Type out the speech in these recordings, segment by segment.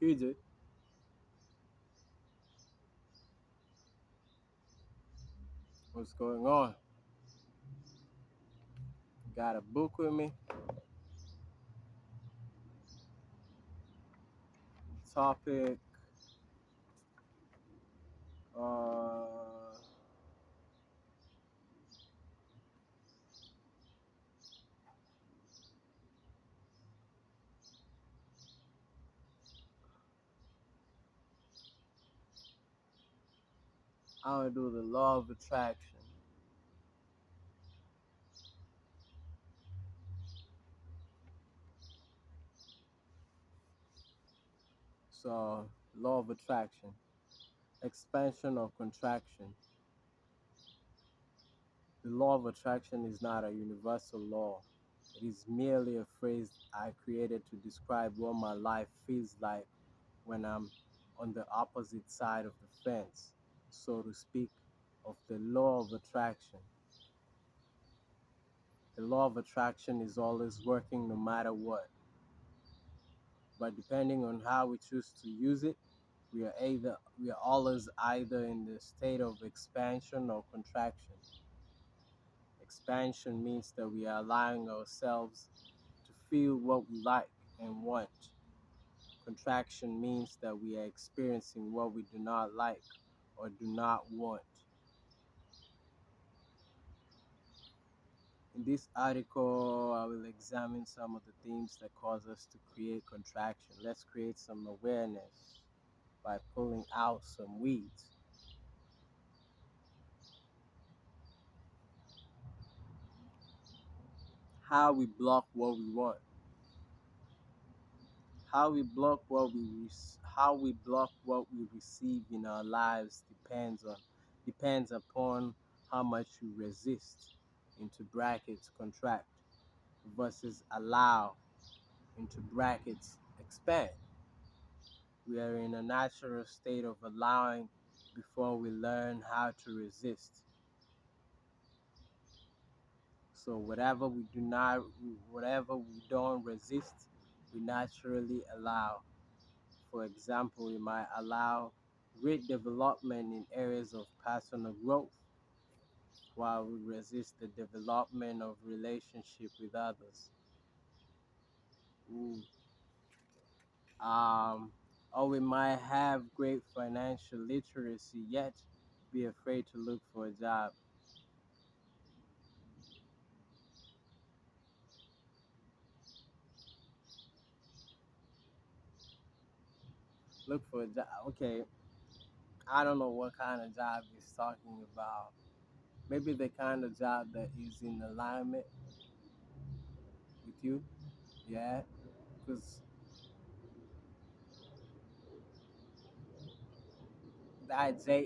QJ, what's going on? Got a book with me. Topic. Uh, I'll do the law of attraction. So, law of attraction, expansion or contraction. The law of attraction is not a universal law. It is merely a phrase I created to describe what my life feels like when I'm on the opposite side of the fence, so to speak, of the law of attraction. The law of attraction is always working no matter what, but depending on how we choose to use it, we are always either in the state of expansion or contraction. Expansion means that we are allowing ourselves to feel what we like and want. Contraction means that we are experiencing what we do not like or do not want. In this article, I will examine some of the things that cause us to create contraction. Let's create some awareness by pulling out some weeds. How we block what we want. How we block what we receive in our lives depends upon how much we resist, into brackets contract, versus allow, into brackets expand. We are in a natural state of allowing before we learn how to resist. So whatever we don't resist, we naturally allow. For example, we might allow great development in areas of personal growth while we resist the development of relationship with others. Ooh. Um, or we might have great financial literacy yet be afraid to look for a job. Look for a job. Okay, I don't know what kind of job he's talking about. Maybe the kind of job that is in alignment with you. Yeah, because that job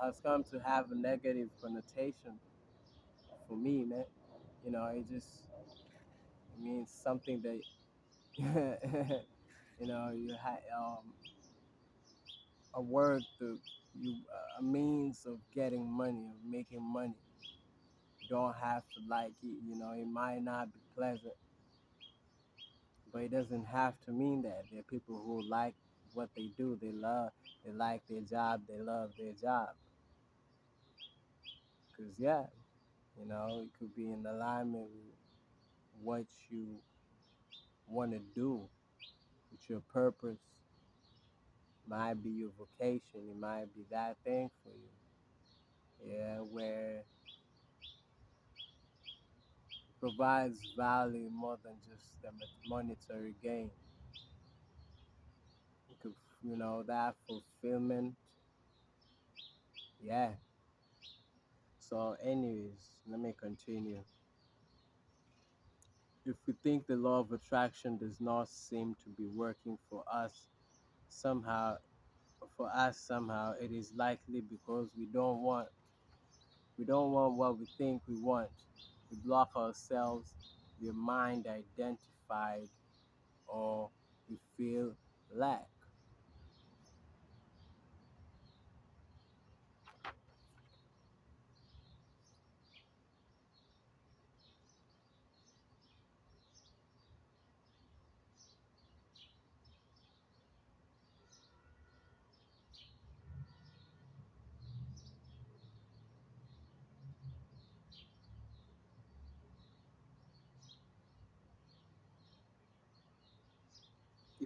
has come to have a negative connotation for me, man. It means something that you had a work to you a means of getting money, of making money. You don't have to like it. It might not be pleasant, but it doesn't have to mean that. There are people who like what they do. They like their job. They love their job. Cause yeah, it could be in alignment with what you want to do, with your purpose. Might be your vocation. It might be that thing for you. Yeah, where it provides value more than just the monetary gain. It could, that fulfillment. Yeah. So, anyways, let me continue. If we think the law of attraction does not seem to be working somehow, somehow, it is likely because we don't want what we think we want. We block ourselves, we're mind identified, or we feel lack.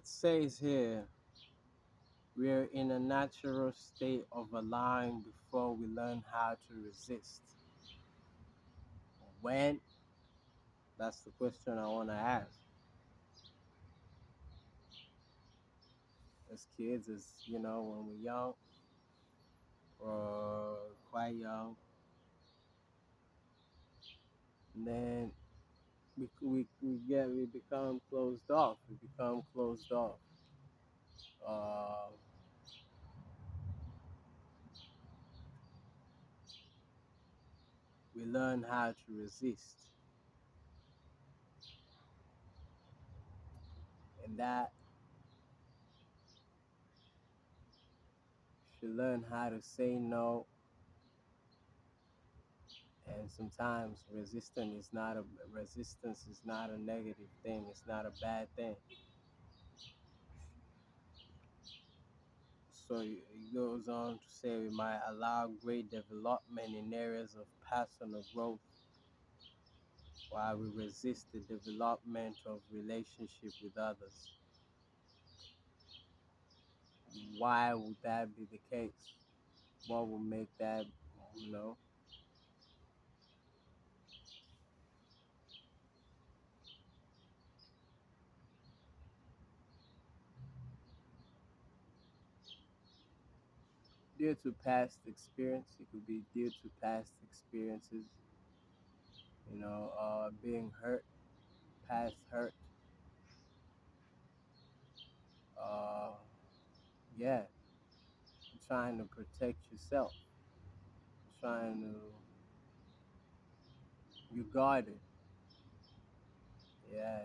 It says here, we're in a natural state of allowing before we learn how to resist. When? That's the question I want to ask. As kids, as when we're young or quite young, and then we become closed off. We become closed off. Uh, we learn how to resist, and that should learn how to say no. And sometimes resistance is not a negative thing. It's not a bad thing. So it goes on to say we might allow great development in areas of personal growth while we resist the development of relationship with others. Why would that be the case? What would make that, you know, due to past experience? It could be due to past experiences, being hurt, past hurt, uh, yeah, trying to protect yourself, trying to, you guarded, yeah,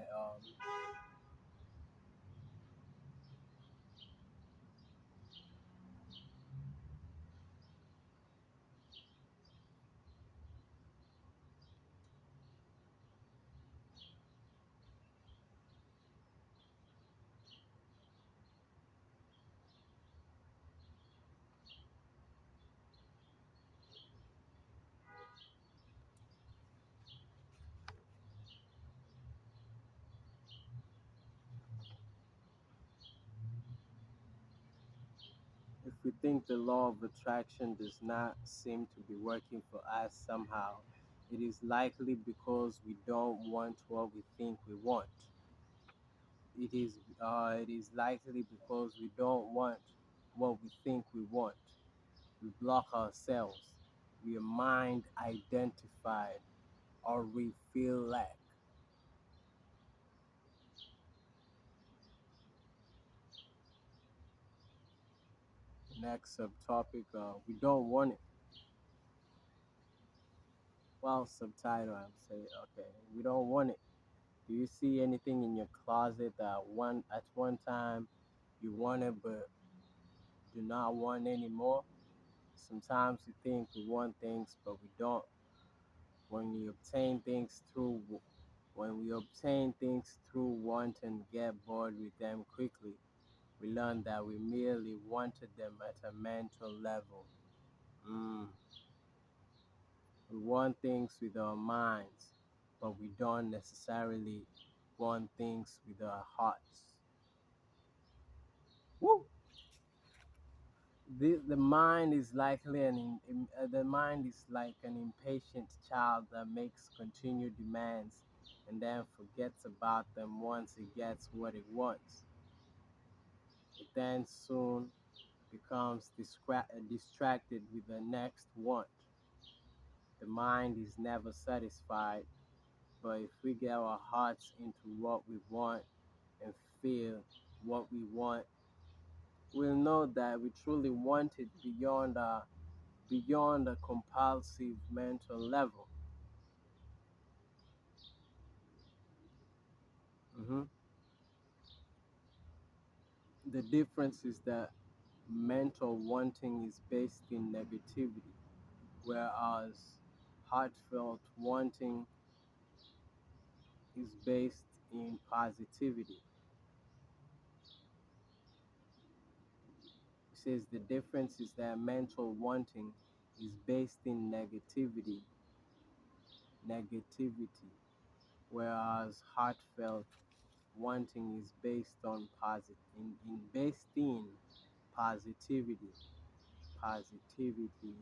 if we think the law of attraction does not seem to be working for us somehow, it is likely because we don't want what we think we want. It is likely because we don't want what we think we want. We block ourselves. We are mind identified, or we feel lack. Next subtopic, we don't want it. Well, subtitle, I'm saying, okay, we don't want it. Do you see anything in your closet that at one time you wanted but do not want anymore? Sometimes we think we want things but we don't. When we obtain things through when we obtain things through want and get bored with them quickly, we learn that we merely wanted them at a mental level. Mm. We want things with our minds, but we don't necessarily want things with our hearts. Woo! The mind is likely the mind is like an impatient child that makes continued demands and then forgets about them once it gets what it wants. It then soon becomes distracted with the next want. The mind is never satisfied, but if we get our hearts into what we want and feel what we want, we'll know that we truly want it beyond a compulsive mental level. Mhm. The difference is that mental wanting is based in negativity, whereas heartfelt wanting is based in positivity. It says the difference is that mental wanting is based in negativity, whereas heartfelt wanting is based on based in positivity. Positivity.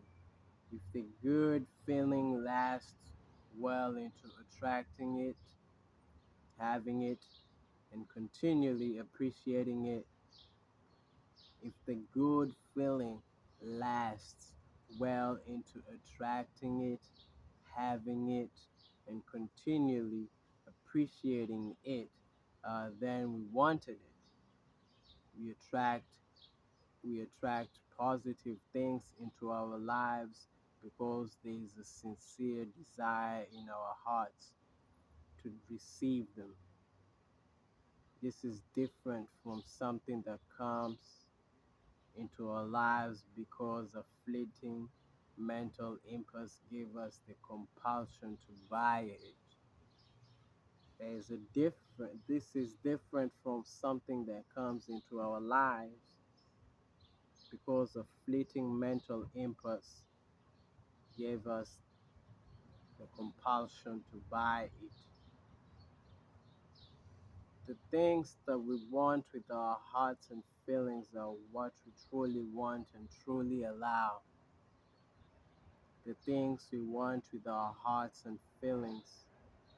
If the good feeling lasts well into attracting it, having it, and continually appreciating it, if the good feeling lasts well into attracting it, having it, and continually appreciating it, then we wanted it. We attract we attract positive things into our lives because there is a sincere desire in our hearts to receive them. This is different from something that comes into our lives because a fleeting mental impulse gave us the compulsion to buy it. There's a different This is different from something that comes into our lives because a fleeting mental impulse gave us the compulsion to buy it. The things that we want with our hearts and feelings are what we truly want and truly allow. The things we want with our hearts and feelings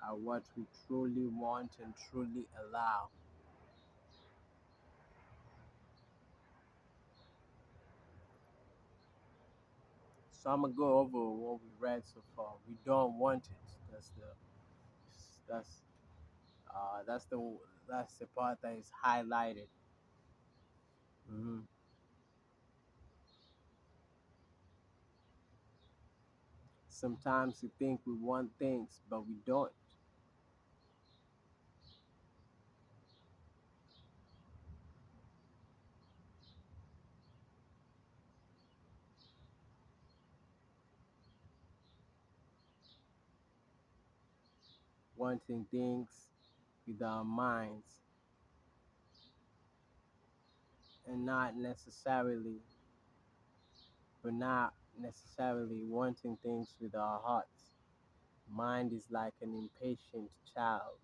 are what we truly want and truly allow. So I'm gonna go over what we read so far. We don't want it. That's uh that's the that's the part that is highlighted. hmm Sometimes we think we want things, but we don't. Wanting things with our minds and not necessarily wanting things with our hearts. Mind is like an impatient child.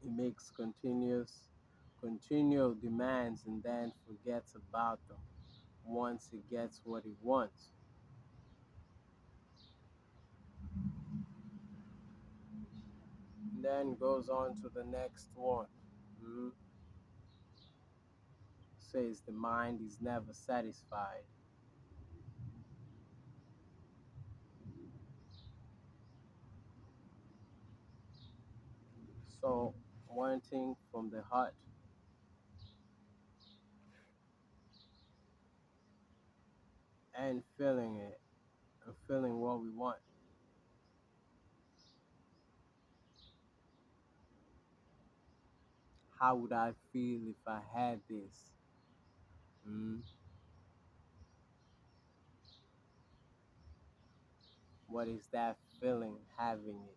It makes continual demands and then forgets about them once it gets what it wants. And then goes on to the next one. Mhm. Says the mind is never satisfied. So wanting from the heart and feeling it and feeling what we want. How would I feel if I had this? Mm, what is that feeling having it?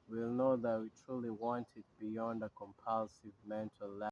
We'll know that we truly want it beyond a compulsive mental level.